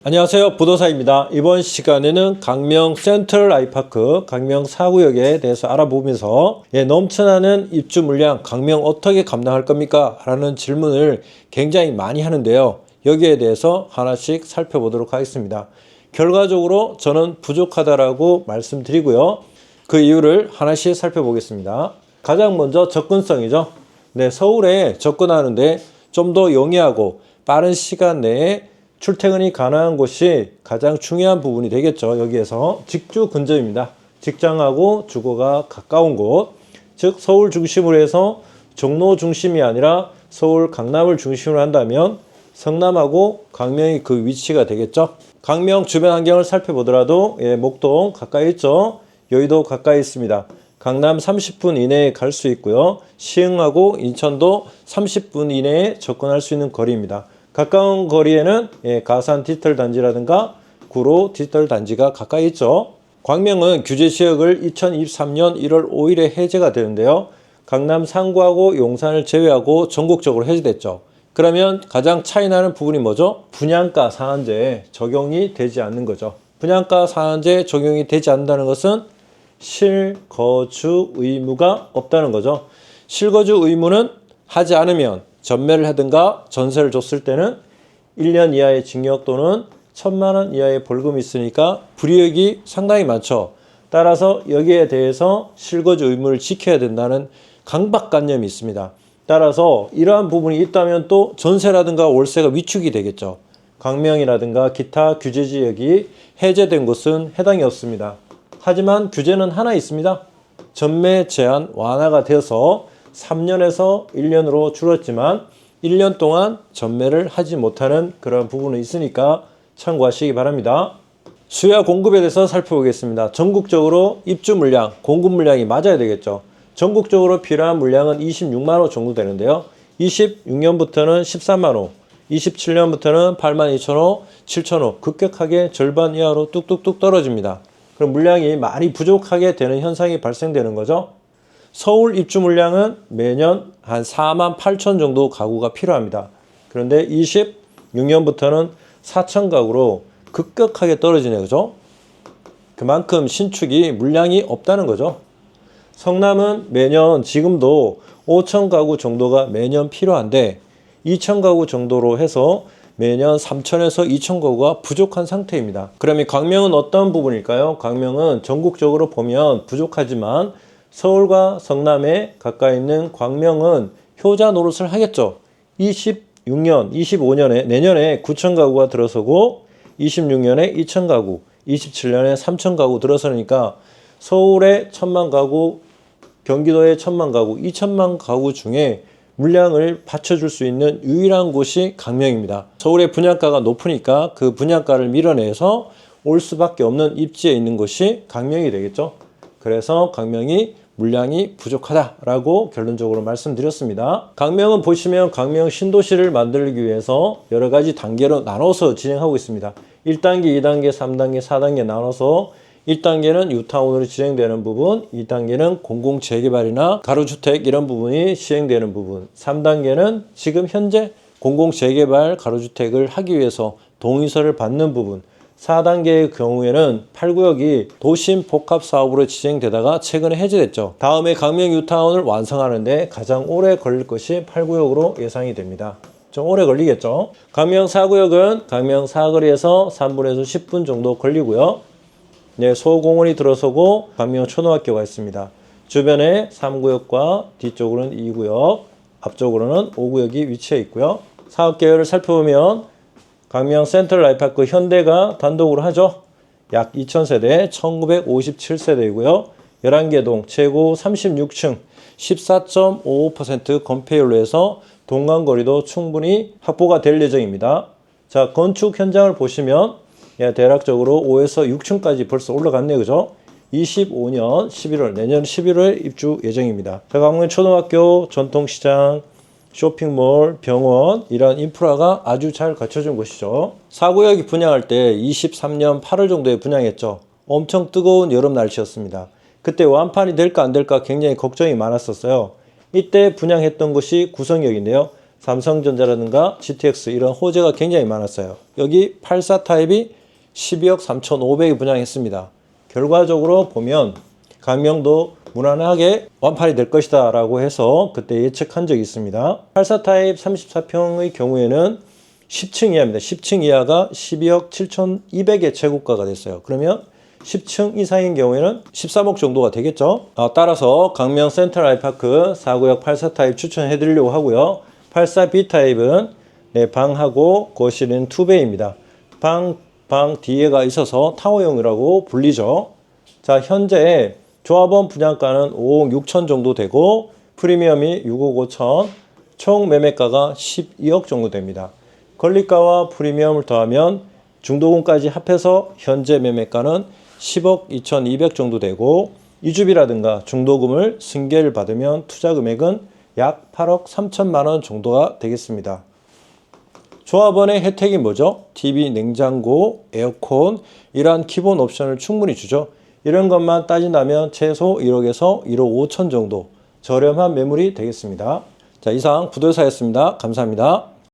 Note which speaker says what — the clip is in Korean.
Speaker 1: 안녕하세요, 부도사입니다. 이번 시간에는 강명 센트럴 아이파크 강명 4구역에 대해서 알아보면서 넘쳐나는 입주 물량 강명 어떻게 감당할 겁니까? 라는 질문을 굉장히 많이 하는데요. 여기에 대해서 하나씩 살펴보도록 하겠습니다. 결과적으로 저는 부족하다라고 말씀드리고요. 그 이유를 하나씩 살펴보겠습니다. 가장 먼저 접근성이죠. 서울에 접근하는데 좀 더 용이하고 빠른 시간 내에 출퇴근이 가능한 곳이 가장 중요한 부분이 되겠죠. 여기에서 직주 근접입니다. 직장하고 주거가 가까운 곳, 즉 서울 중심으로 해서 종로 중심이 아니라 서울 강남을 중심으로 한다면 성남하고 강명이 그 위치가 되겠죠. 강명 주변 환경을 살펴보더라도 목동 가까이 있죠. 여의도 가까이 있습니다. 강남 30분 이내에 갈 수 있고요. 시흥하고 인천도 30분 이내에 접근할 수 있는 거리입니다. 가까운 거리에는 가산 디지털 단지라든가 구로 디지털 단지가 가까이 있죠. 광명은 규제 지역을 2023년 1월 5일에 해제가 되는데요. 강남 상구하고 용산을 제외하고 전국적으로 해제됐죠. 그러면 가장 차이 나는 부분이 뭐죠? 분양가 상한제 적용이 되지 않는 거죠. 분양가 상한제 적용이 되지 않는다는 것은 실거주 의무가 없다는 거죠. 실거주 의무는 하지 않으면 전매를 하든가 전세를 줬을 때는 1년 이하의 징역 또는 1,000만 원 이하의 벌금이 있으니까 불이익이 상당히 많죠. 따라서 여기에 대해서 실거주 의무를 지켜야 된다는 강박관념이 있습니다. 따라서 이러한 부분이 있다면 또 전세라든가 월세가 위축이 되겠죠. 강명이라든가 기타 규제 지역이 해제된 곳은 해당이 없습니다. 하지만 규제는 하나 있습니다. 전매 제한 완화가 되어서 3년에서 1년으로 줄었지만 1년 동안 전매를 하지 못하는 그런 부분이 있으니까 참고하시기 바랍니다. 수요와 공급에 대해서 살펴보겠습니다. 전국적으로 입주 물량, 공급 물량이 맞아야 되겠죠. 전국적으로 필요한 물량은 26만 호 정도 되는데요. 26년부터는 13만 호, 27년부터는 8만 2천 호, 7천 호 급격하게 절반 이하로 뚝뚝뚝 떨어집니다. 그럼 물량이 많이 부족하게 되는 현상이 발생되는 거죠. 서울 입주 물량은 매년 한 4만 8천 정도 가구가 필요합니다. 그런데 26년부터는 4천 가구로 급격하게 떨어지네요. 그죠? 그만큼 신축이 물량이 없다는 거죠. 성남은 매년 지금도 5천 가구 정도가 매년 필요한데 2천 가구 정도로 해서 매년 3천에서 2천 가구가 부족한 상태입니다. 그러면 광명은 어떤 부분일까요? 광명은 전국적으로 보면 부족하지만 서울과 성남에 가까이 있는 광명은 효자 노릇을 하겠죠. 26년, 25년에 내년에 9천 가구가 들어서고 26년에 2천 가구, 27년에 3천 가구 들어서니까 서울에 1,000만 가구, 경기도에 1,000만 가구, 2천만 가구 중에 물량을 받쳐줄 수 있는 유일한 곳이 강명입니다. 서울의 분양가가 높으니까 그 분양가를 밀어내서 올 수밖에 없는 입지에 있는 곳이 강명이 되겠죠. 그래서 강명이 물량이 부족하다라고 결론적으로 말씀드렸습니다. 강명은 보시면 강명 신도시를 만들기 위해서 여러 가지 단계로 나눠서 진행하고 있습니다. 1단계, 2단계, 3단계, 4단계 나눠서 1단계는 유타운으로 진행되는 부분, 2단계는 공공재개발이나 가로주택 이런 부분이 시행되는 부분, 3단계는 지금 현재 공공재개발 가로주택을 하기 위해서 동의서를 받는 부분, 4단계의 경우에는 8구역이 도심 복합 사업으로 진행되다가 최근에 해제됐죠. 다음에 강명 유타운을 완성하는데 가장 오래 걸릴 것이 8구역으로 예상이 됩니다. 좀 오래 걸리겠죠. 강명 4구역은 강명 사거리에서 3분에서 10분 정도 걸리고요. 소공원이 들어서고 강명 초등학교가 있습니다. 주변에 3구역과 뒤쪽으로는 2구역, 앞쪽으로는 5구역이 위치해 있고요. 사업 계획을 살펴보면 강명 센트럴 아이파크 현대가 단독으로 하죠. 약 2,000세대 1957세대이고요. 11개 동 최고 36층 14.55% 건폐율로 해서 동간거리도 충분히 확보가 될 예정입니다. 자, 건축 현장을 보시면 대략적으로 5에서 6층까지 벌써 올라갔네요. 그죠? 25년 11월, 내년 11월에 입주 예정입니다. 강명 초등학교, 전통시장, 쇼핑몰, 병원 이런 인프라가 아주 잘 갖춰진 곳이죠. 4구역이 분양할 때 23년 8월 정도에 분양했죠. 엄청 뜨거운 여름 날씨였습니다. 그때 완판이 될까 안 될까 굉장히 걱정이 많았었어요. 이때 분양했던 곳이 구성역인데요. 삼성전자라든가 GTX 이런 호재가 굉장히 많았어요. 여기 84 타입이 12억 3,500에 분양했습니다. 결과적으로 보면 강명도 무난하게 완판이 될 것이다 라고 해서 그때 예측한 적이 있습니다. 84 타입 34평의 경우에는 10층 이하입니다. 10층 이하가 12억 7,200의 최고가가 됐어요. 그러면 10층 이상인 경우에는 13억 정도가 되겠죠. 따라서 강명 센트럴 아이파크 4구역 84 타입 추천해 드리려고 하고요. 84B 타입은 방하고 거실은 2배입니다. 방 뒤에가 있어서 타워형이라고 불리죠. 자, 현재 조합원 분양가는 5억 6천 정도 되고 프리미엄이 6억 5천, 총 매매가가 12억 정도 됩니다. 권리가와 프리미엄을 더하면 중도금까지 합해서 현재 매매가는 10억 2,200 정도 되고 이주비라든가 중도금을 승계를 받으면 투자 금액은 약 8억 3천만 원 정도가 되겠습니다. 조합원의 혜택이 뭐죠? TV, 냉장고, 에어컨 이러한 기본 옵션을 충분히 주죠. 이런 것만 따진다면 최소 1억에서 1억 5천 정도 저렴한 매물이 되겠습니다. 자, 이상 부도사였습니다. 감사합니다.